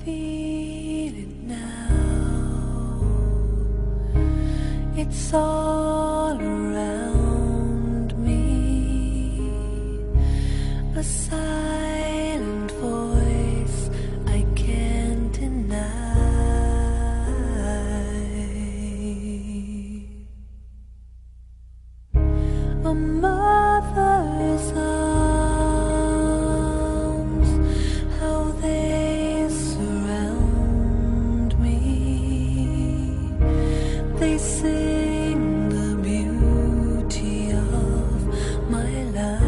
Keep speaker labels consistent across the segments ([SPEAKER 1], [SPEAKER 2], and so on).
[SPEAKER 1] feel it now. It's all around me, a silent voice I can't deny. A mother's arms, how they surround me. They sing the beauty of my life.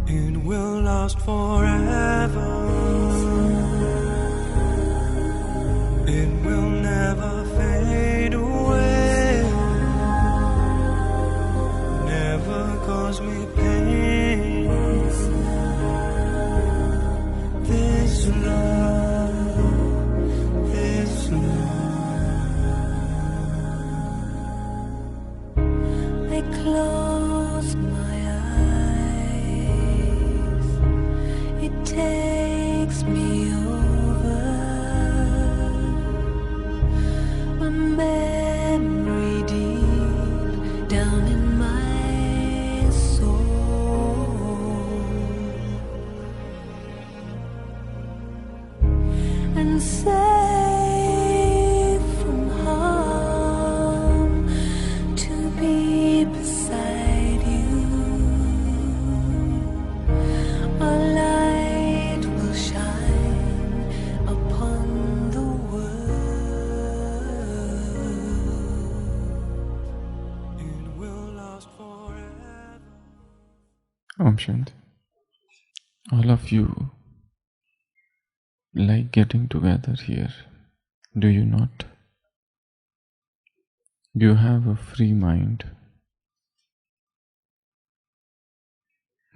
[SPEAKER 2] It will last forever. It will never fade away. Never cause me pain. This love, this love.
[SPEAKER 1] I close my eyes. It takes me over. A memory deep down in my soul, and safe from harm to be beside you. A light will shine upon the world.
[SPEAKER 2] It will last forever.
[SPEAKER 3] Om Shanti. All of you like getting together here, do you not? You have a free mind.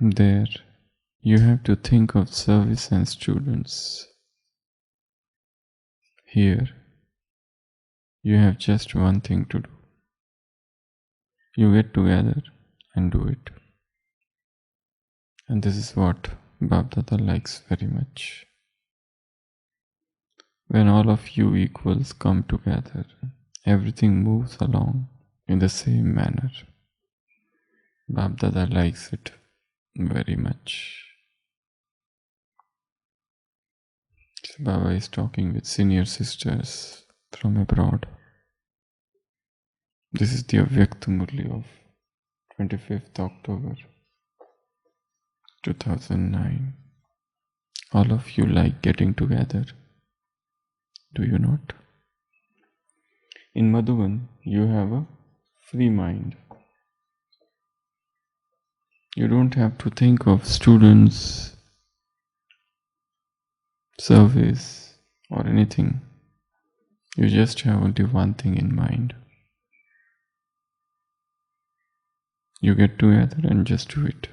[SPEAKER 3] There, you have to think of service and students. Here, you have just one thing to do. You get together and do it. And this is what Bapdada likes very much. When all of you equals come together, everything moves along in the same manner. Bapdada likes it very much. So Baba is talking with senior sisters from abroad. This is the Avyakta Murli of 25th October 2009. All of you like getting together, do you not? In Madhuban, you have a free mind. You don't have to think of students, service, or anything. You just have only one thing in mind. You get together and just do it.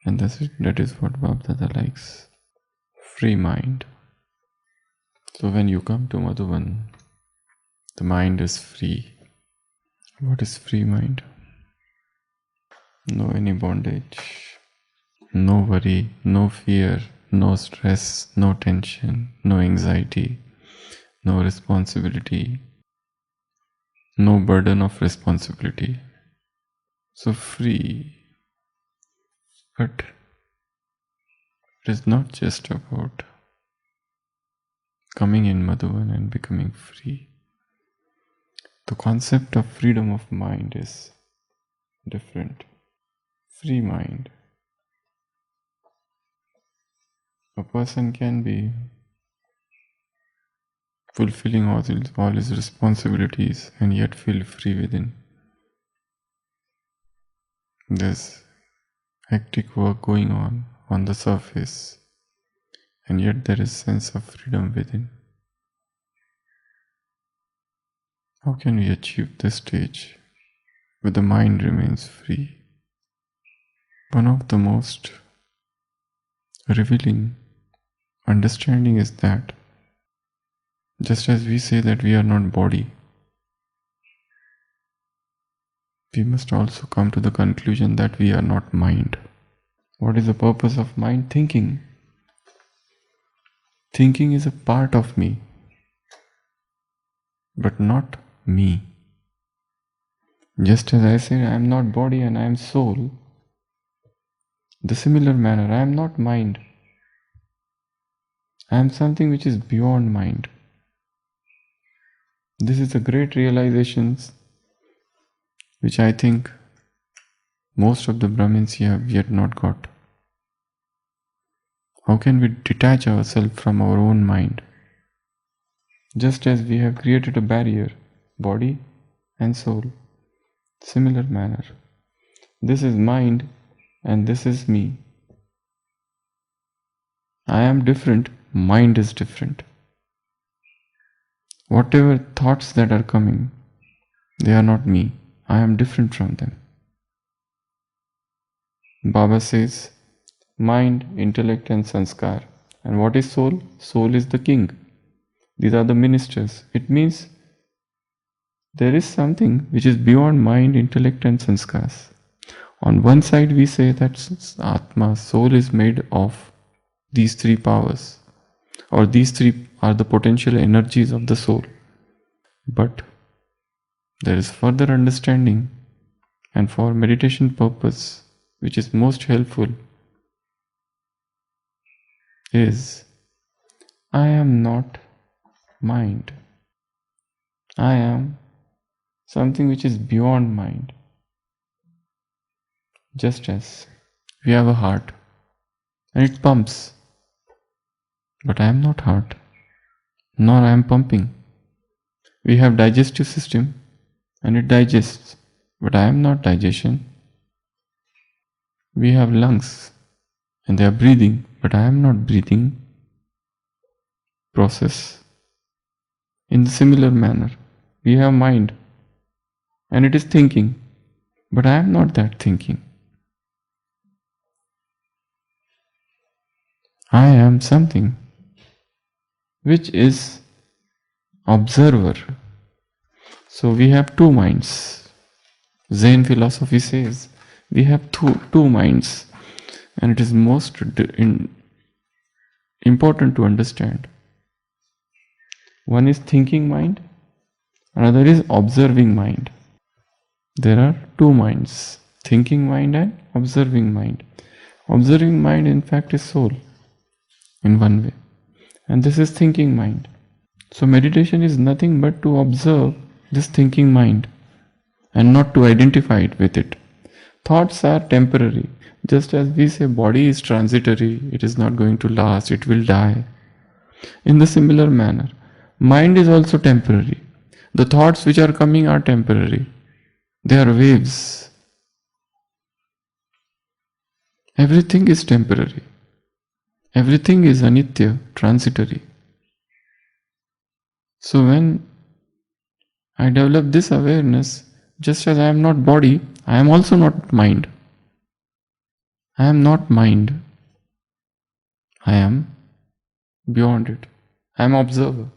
[SPEAKER 3] And that's it. That is what Bapdada likes. Free mind. So when you come to Madhuban, the mind is free. What is free mind? No any bondage, no worry, no fear, no stress, no tension, no anxiety, no responsibility, no burden of responsibility. So free. But it is not just about coming in Madhuban and becoming free. The concept of freedom of mind is different. Free mind. A person can be fulfilling all his responsibilities and yet feel free within. There's hectic work going on the surface, and yet there is sense of freedom within. How can we achieve this stage where the mind remains free? One of the most revealing understanding is that just as we say that we are not body, we must also come to the conclusion that we are not mind. What is the purpose of mind? Thinking. Thinking is a part of me, but not me. Just as I said, I am not body and I am soul, the similar manner, I am not mind. I am something which is beyond mind. This is a great realization which I think most of the Brahmins have yet not got. How can we detach ourselves from our own mind? Just as we have created a barrier, body and soul, similar manner. This is mind and this is me. I am different, mind is different. Whatever thoughts that are coming, they are not me. I am different from them. Baba says, mind, intellect and sanskar. And what is soul? Soul is the king. These are the ministers. It means there is something which is beyond mind, intellect and sanskars. On one side we say that Atma, soul is made of these three powers, or these three are the potential energies of the soul. But there is further understanding, and for meditation purpose, which is most helpful, is I am not mind. I am something which is beyond mind. Just as we have a heart and it pumps, but I am not heart, nor I am pumping. We have digestive system and it digests, but I am not digestion. We have lungs and they are breathing, but I am not breathing process. In the similar manner, we have mind and it is thinking, but I am not that thinking. I am something which is observer. So we have two minds. Zen philosophy says we have two minds, and it is most important to understand. One is thinking mind, another is observing mind. There are two minds, thinking mind and observing mind. Observing mind in fact is soul in one way, and this is thinking mind. So meditation is nothing but to observe this thinking mind and not to identify it with it. Thoughts are temporary. Just as we say body is transitory, it is not going to last, it will die. In the similar manner, mind is also temporary. The thoughts which are coming are temporary. They are waves. Everything is temporary. Everything is anitya, transitory. So when I develop this awareness, just as I am not body, I am also not mind. I am not mind. I am beyond it. I am observer.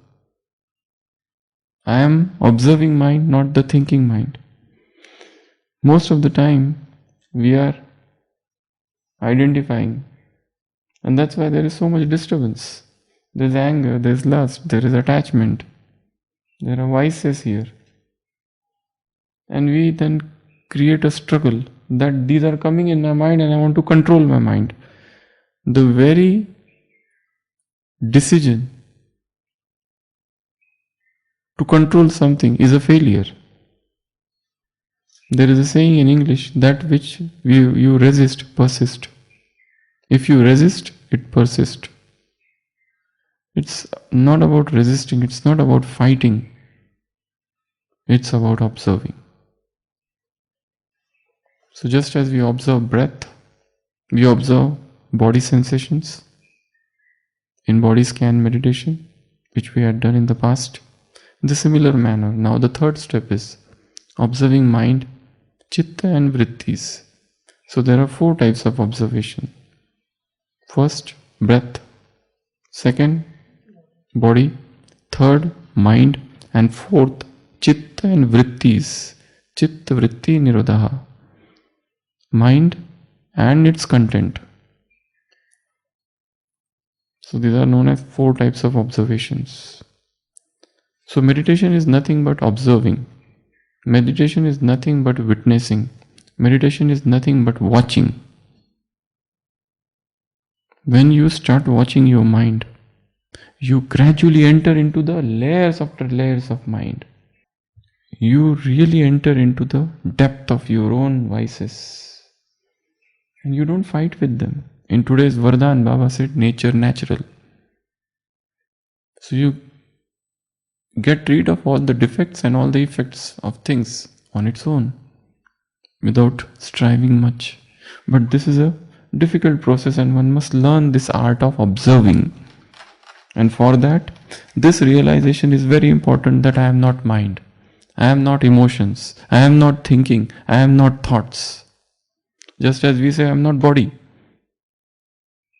[SPEAKER 3] I am observing mind, not the thinking mind. Most of the time we are identifying, and that's why there is so much disturbance. There is anger, there is lust, there is attachment, there are vices here. And we then create a struggle that these are coming in my mind and I want to control my mind. The very decision to control something is a failure. There is a saying in English, that which you resist persists. If you resist, it persists. It's not about resisting, it's not about fighting. It's about observing. So just as we observe breath, we observe body sensations in body scan meditation, which we had done in the past. In the similar manner, now the third step is observing mind, chitta and vrittis. So there are 4 types of observation. First, breath. Second, body. Third, mind. And fourth, chitta and vrittis. Chitta vritti nirodha. Mind and its content. So these are known as 4 types of observations. So meditation is nothing but observing. Meditation is nothing but witnessing. Meditation is nothing but watching. When you start watching your mind, you gradually enter into the layers after layers of mind. You really enter into the depth of your own vices. And you don't fight with them. In today's Vardhan, Baba said, nature natural. So you get rid of all the defects and all the effects of things on its own without striving much. But this is a difficult process and one must learn this art of observing. And for that, this realization is very important that I am not mind. I am not emotions. I am not thinking. I am not thoughts. Just as we say, I am not body.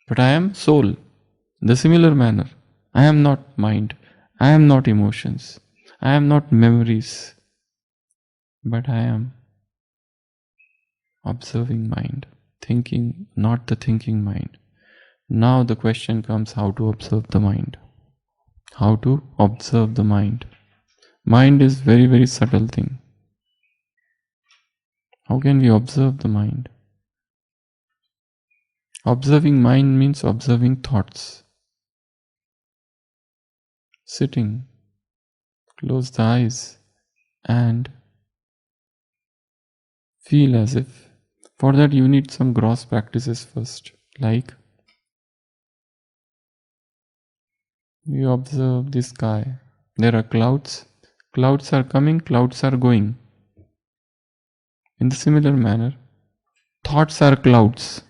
[SPEAKER 3] But I am soul. In the similar manner, I am not mind. I am not emotions. I am not memories. But I am observing mind. Thinking, not the thinking mind. Now the question comes how to observe the mind. How to observe the mind. Mind is very, very subtle thing. How can we observe the mind? Observing mind means observing thoughts. Sitting, close the eyes and feel as if. For that you need some gross practices first. Like you observe the sky. There are clouds. Clouds are coming, clouds are going. In the similar manner, thoughts are clouds.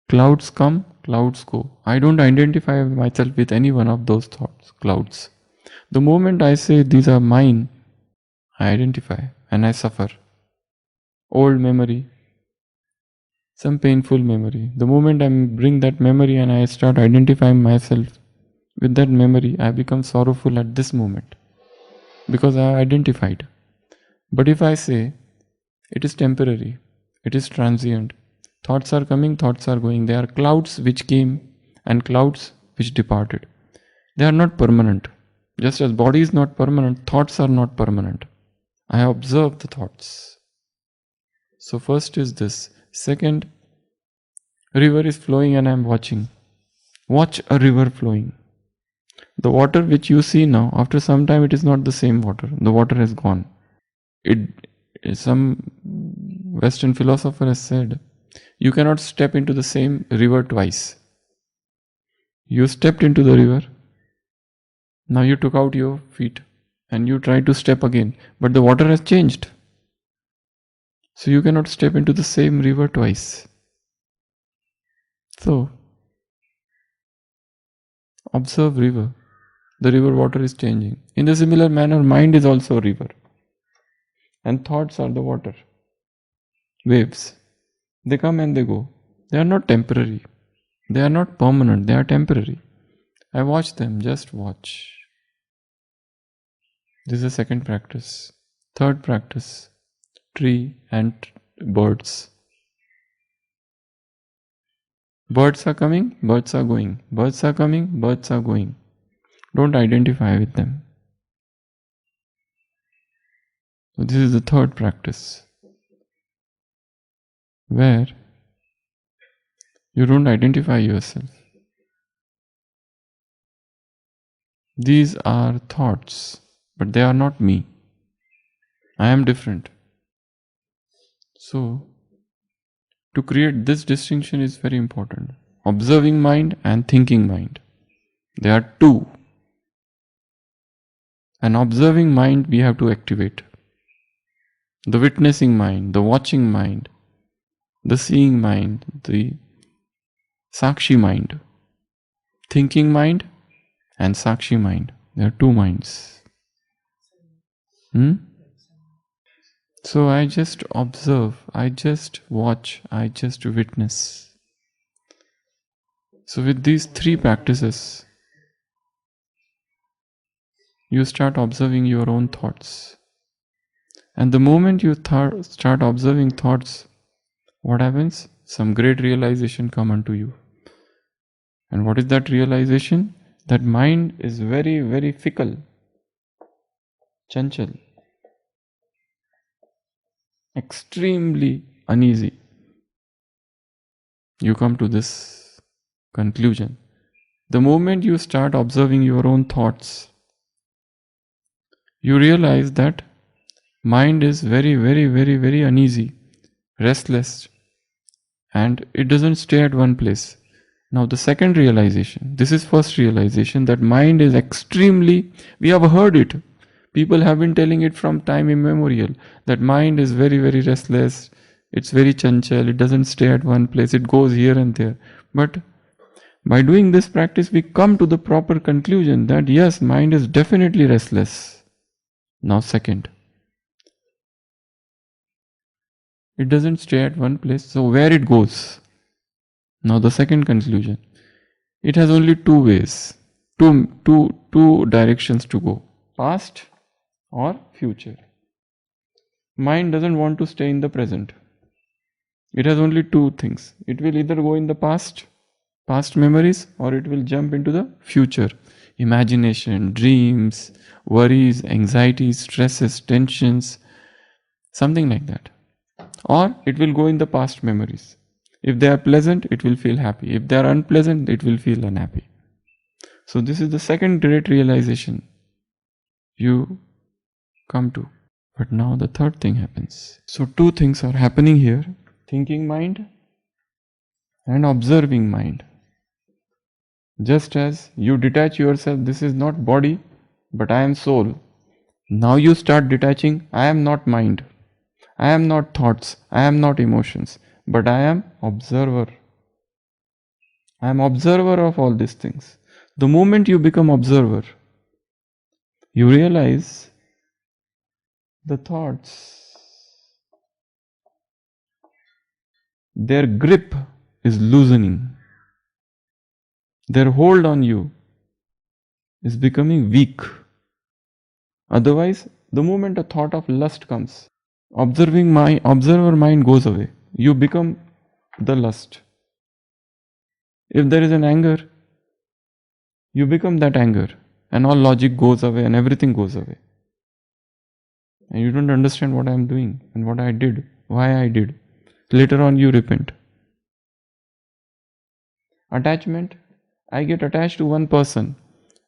[SPEAKER 3] Clouds come, clouds go. I don't identify myself with any one of those thoughts, clouds. The moment I say these are mine, I identify and I suffer. Old memory, some painful memory. The moment I bring that memory and I start identifying myself with that memory, I become sorrowful at this moment because I identified. But if I say it is temporary, it is transient, thoughts are coming, thoughts are going. They are clouds which came and clouds which departed. They are not permanent. Just as body is not permanent, thoughts are not permanent. I observe the thoughts. So first is this. Second, river is flowing and I am watching. Watch a river flowing. The water which you see now, after some time it is not the same water. The water has gone. Some Western philosopher has said, you cannot step into the same river twice. You stepped into the river, now you took out your feet and you try to step again, but the water has changed. So you cannot step into the same river twice. So, observe river. The river water is changing. In the similar manner, mind is also a river. And thoughts are the water. Waves. They come and they go. They are not temporary. They are not permanent. They are temporary. I watch them. Just watch. This is the second practice. Third practice. Tree and birds. Birds are coming. Birds are going. Birds are coming. Birds are going. Don't identify with them. So this is the third practice, where you don't identify yourself. These are thoughts, but they are not me. I am different. So, to create this distinction is very important. Observing mind and thinking mind. They are two. An observing mind we have to activate. The witnessing mind, the watching mind, the seeing mind, the Sakshi mind. Thinking mind and Sakshi mind. There are two minds. So I just observe, I just watch, I just witness. So with these three practices, you start observing your own thoughts. And the moment you start observing thoughts, what happens? Some great realization come unto you. And what is that realization? That mind is very, very fickle, chanchal, extremely uneasy. You come to this conclusion. The moment you start observing your own thoughts, you realize that mind is very, very, very, very uneasy, restless, and it doesn't stay at one place. Now the second realization, this is first realization, that mind is extremely, we have heard it. People have been telling it from time immemorial, that mind is very, very restless, it's very chanchal, it doesn't stay at one place, it goes here and there. But by doing this practice, we come to the proper conclusion that yes, mind is definitely restless. Now second, it doesn't stay at one place, so where it goes? Now the second conclusion, it has only two ways, two directions to go, past or future. Mind doesn't want to stay in the present. It has only two things. It will either go in the past memories, or it will jump into the future. Imagination, dreams, worries, anxieties, stresses, tensions, something like that. Or it will go in the past memories. If they are pleasant, it will feel happy. If they are unpleasant, it will feel unhappy. So this is the second great realization you come to. But now the third thing happens. So two things are happening here. Thinking mind and observing mind. Just as you detach yourself, this is not body, but I am soul. Now you start detaching, I am not mind. I am not thoughts, I am not emotions, but I am observer. I am observer of all these things. The moment you become observer, you realize the thoughts, their grip is loosening. Their hold on you is becoming weak. Otherwise, the moment a thought of lust comes, observer mind goes away. You become the lust. If there is an anger, you become that anger, and all logic goes away and everything goes away. And you don't understand what I am doing and what I did, why I did. Later on you repent. Attachment, I get attached to one person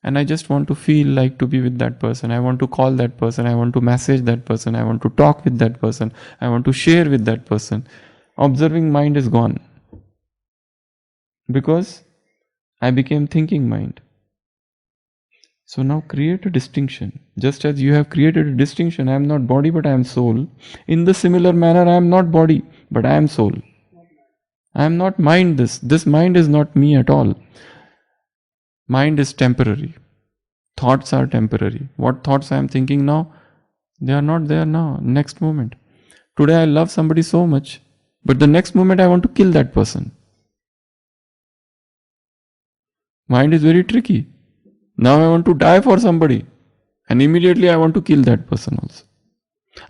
[SPEAKER 3] and I just want to feel like to be with that person. I want to call that person, I want to message that person, I want to talk with that person, I want to share with that person. Observing mind is gone. Because I became thinking mind. So now create a distinction. Just as you have created a distinction, I am not body but I am soul. In the similar manner, I am not body but I am soul. I am not mind this. This mind is not me at all. Mind is temporary. Thoughts are temporary. What thoughts I am thinking now, they are not there now. Next moment. Today I love somebody so much, but the next moment I want to kill that person. Mind is very tricky. Now I want to die for somebody, and immediately I want to kill that person also.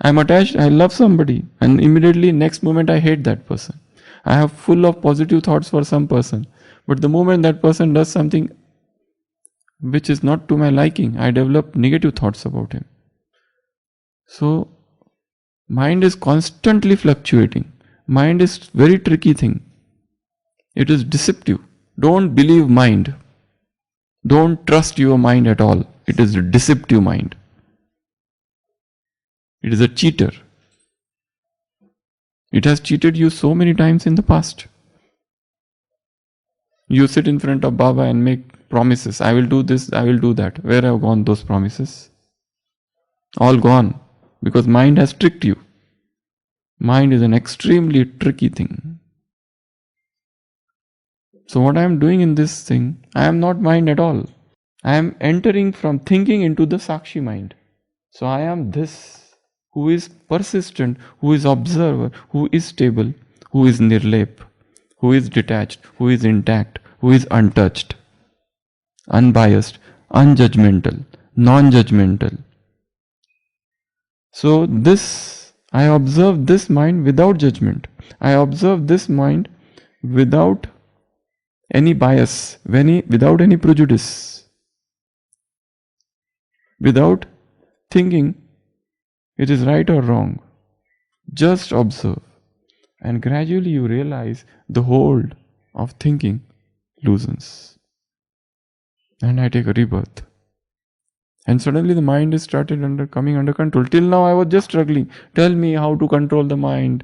[SPEAKER 3] I am attached, I love somebody, and immediately next moment I hate that person. I have full of positive thoughts for some person, but the moment that person does something which is not to my liking, I develop negative thoughts about him. So mind is constantly fluctuating. Mind is very tricky thing. It is deceptive. Don't believe mind. Don't trust your mind at all. It is a deceptive mind. It is a cheater. It has cheated you so many times in the past. You sit in front of Baba and make promises. I will do this, I will do that. Where have gone those promises? All gone. Because mind has tricked you. Mind is an extremely tricky thing. So what I am doing in this thing, I am not mind at all. I am entering from thinking into the Sakshi mind. So I am this, who is persistent, who is observer, who is stable, who is nirlep, who is detached, who is intact, who is untouched, unbiased, unjudgmental, non-judgmental. So this, I observe this mind without judgment. I observe this mind without any bias, without any prejudice, without thinking it is right or wrong. Just observe, and gradually you realize the hold of thinking loosens. And I take a rebirth. And suddenly the mind is coming under control. Till now I was just struggling. Tell me how to control the mind.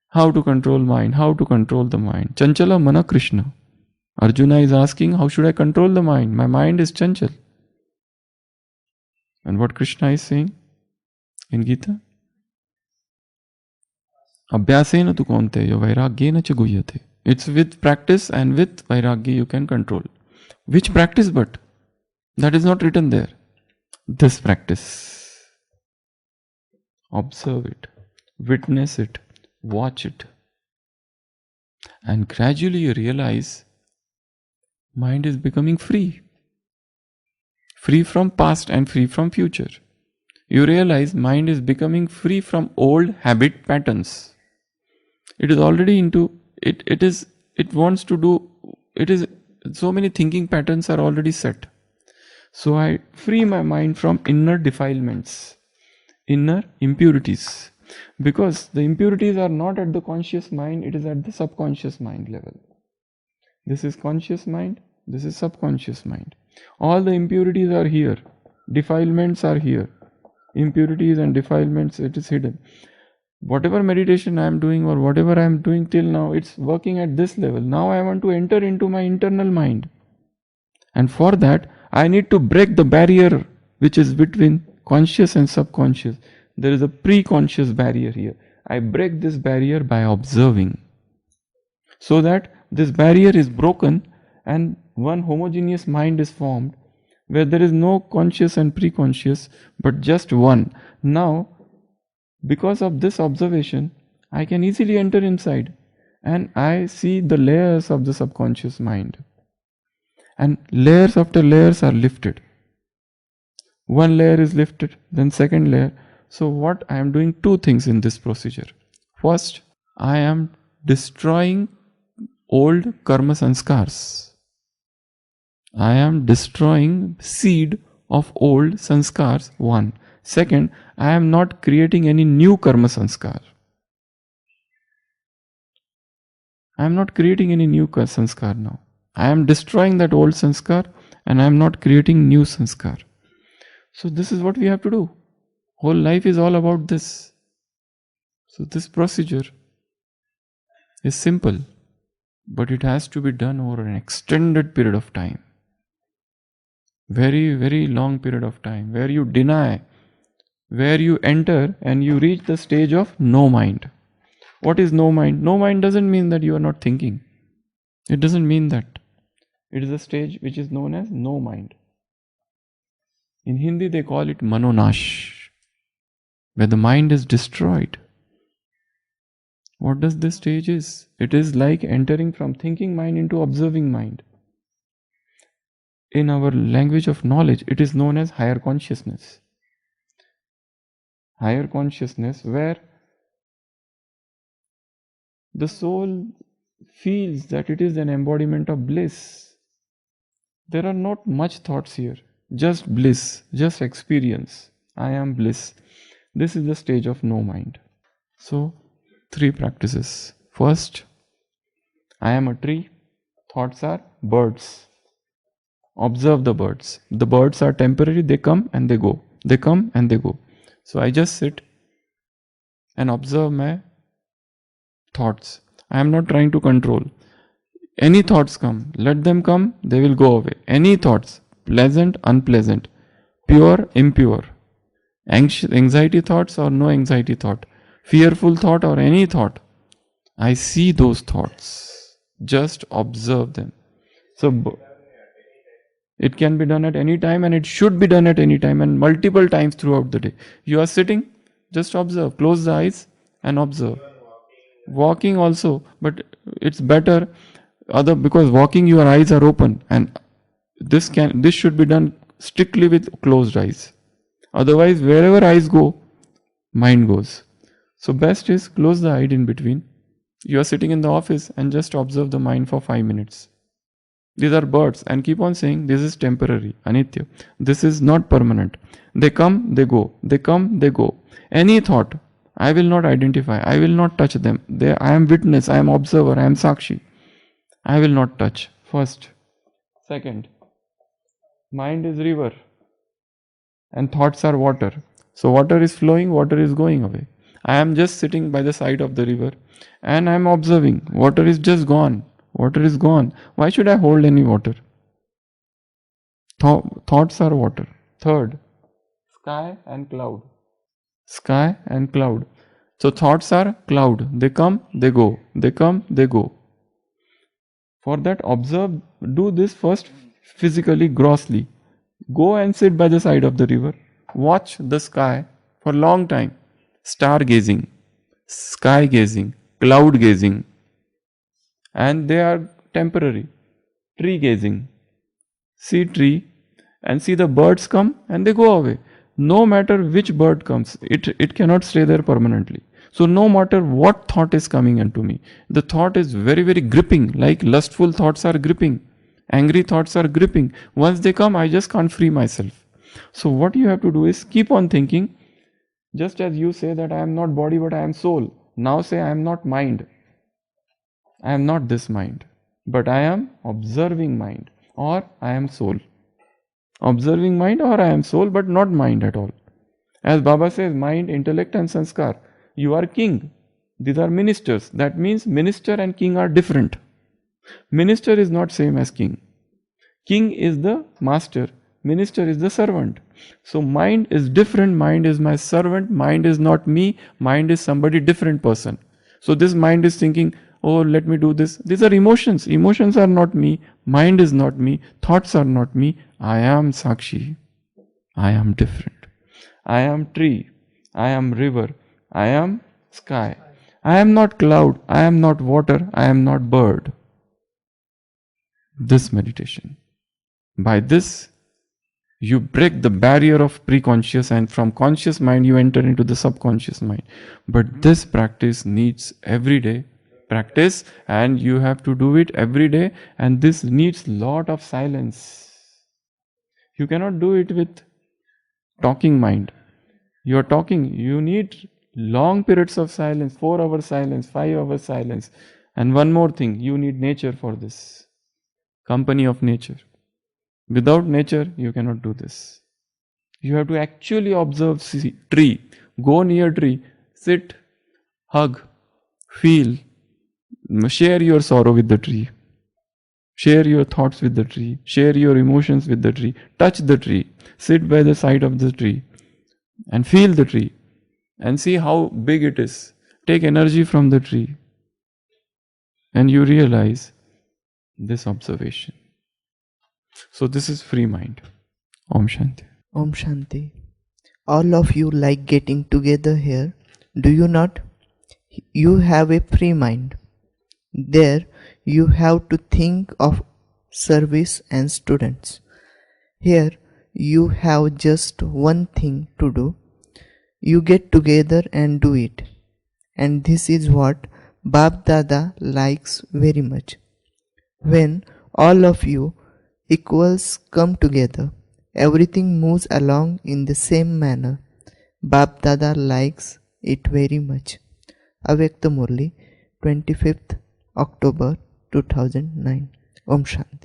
[SPEAKER 3] How to control mind. How to control the mind. Chanchala mana Krishna. Arjuna is asking, how should I control the mind? My mind is chanchal. And what Krishna is saying in Gita? Abhyasena tu kaunteya vairagyena cha guhyate. It's with practice and with vairagya you can control. Which practice but? That is not written there. This practice. Observe it. Witness it. Watch it. And gradually you realize mind is becoming free. Free from past and free from future. You realize mind is becoming free from old habit patterns. It is already into it. It wants to do. It is so many thinking patterns are already set. So I free my mind from inner defilements, inner impurities, because the impurities are not at the conscious mind. It is at the subconscious mind level. This is conscious mind. This is subconscious mind. All the impurities are here. Defilements are here. Impurities and defilements, it is hidden. Whatever meditation I am doing or whatever I am doing till now, it's working at this level. Now I want to enter into my internal mind. And for that, I need to break the barrier which is between conscious and subconscious. There is a pre-conscious barrier here. I break this barrier by observing. So that this barrier is broken and one homogeneous mind is formed where there is no conscious and pre-conscious but just one. Now, because of this observation, I can easily enter inside and I see the layers of the subconscious mind. And layers after layers are lifted. One layer is lifted, then second layer. So what I am doing, two things in this procedure. First, I am destroying old karma sanskars. I am destroying seed of old sanskars, one. Second, I am not creating any new karma sanskar. I am not creating any new sanskar now. I am destroying that old sanskar and I am not creating new sanskar. So this is what we have to do. Whole life is all about this. So this procedure is simple, but it has to be done over an extended period of time. Very, very long period of time where you deny, where you enter and you reach the stage of no mind. What is no mind? No mind doesn't mean that you are not thinking. It doesn't mean that. It is a stage which is known as no mind. In Hindi they call it manonash, where the mind is destroyed. What does this stage is? It is like entering from thinking mind into observing mind. In our language of knowledge, it is known as higher consciousness. Higher consciousness where the soul feels that it is an embodiment of bliss. There are not much thoughts here, just bliss, just experience. I am bliss. This is the stage of no mind. So, 3 practices. First, I am a tree. Thoughts are birds. Observe the birds. The birds are temporary, they come and they go. They come and they go. So I just sit and observe my thoughts. I am not trying to control. Any thoughts come, let them come, they will go away. Any thoughts, pleasant, unpleasant, pure, impure, anxiety thoughts or no anxiety thought, fearful thought or any thought, I see those thoughts. Just observe them. So it can be done at any time and it should be done at any time and multiple times throughout the day. You are sitting, just observe. Close the eyes and observe. Walking also, but it's better because walking your eyes are open and this should be done strictly with closed eyes. Otherwise, wherever eyes go, mind goes. So best is close the eye in between. You are sitting in the office and just observe the mind for 5 minutes. These are birds, and keep on saying this is temporary, anitya. This is not permanent. They come, they go. They come, they go. Any thought, I will not identify. I will not touch them. I am witness. I am observer. I am sakshi. I will not touch. First. Second, mind is river, and thoughts are water. So water is flowing, water is going away. I am just sitting by the side of the river, and I am observing. Water is just gone. Water is gone. Why should I hold any water? Thoughts are water. Third, sky and cloud. Sky and cloud. So thoughts are cloud. They come, they go. They come, they go. For that, observe, do this first physically, grossly. Go and sit by the side of the river. Watch the sky for a long time. Star gazing, sky gazing, cloud gazing. And they are temporary. Tree gazing. See tree and see the birds come and they go away. No matter which bird comes, it cannot stay there permanently. So no matter what thought is coming into me, the thought is very, very gripping, like lustful thoughts are gripping. Angry thoughts are gripping. Once they come, I just can't free myself. So what you have to do is keep on thinking. Just as you say that I am not body but I am soul. Now say I am not mind. I am not this mind. But I am observing mind. Or I am soul. Observing mind or I am soul but not mind at all. As Baba says, mind, intellect and sanskar. You are king. These are ministers. That means minister and king are different. Minister is not same as king. King is the master. Minister is the servant. So mind is different. Mind is my servant. Mind is not me. Mind is somebody different person. So this mind is thinking, oh, let me do this. These are emotions. Emotions are not me. Mind is not me. Thoughts are not me. I am Sakshi. I am different. I am tree. I am river. I am sky. I am not cloud. I am not water. I am not bird. This meditation. By this, you break the barrier of pre-conscious, and from conscious mind you enter into the subconscious mind. But this practice needs everyday practice, and you have to do it every day, and this needs lot of silence. You cannot do it with talking mind. You are talking, you need long periods of silence, 4 hours silence, 5 hours silence. And one more thing, you need nature for this. Company of nature. Without nature, you cannot do this. You have to actually observe tree. Go near tree. Sit, hug, feel. Share your sorrow with the tree. Share your thoughts with the tree. Share your emotions with the tree. Touch the tree. Sit by the side of the tree. And feel the tree. And see how big it is. Take energy from the tree. And you realize this observation. So this is free mind. Om Shanti.
[SPEAKER 4] Om Shanti. All of you like getting together here, do you not? You have a free mind. There you have to think of service and students. Here you have just one thing to do. You get together and do it. And this is what Bapdada likes very much. When all of you equals come together, everything moves along in the same manner. Bapdada likes it very much. Avyakta Murli, 25th October 2009. Om Shanti.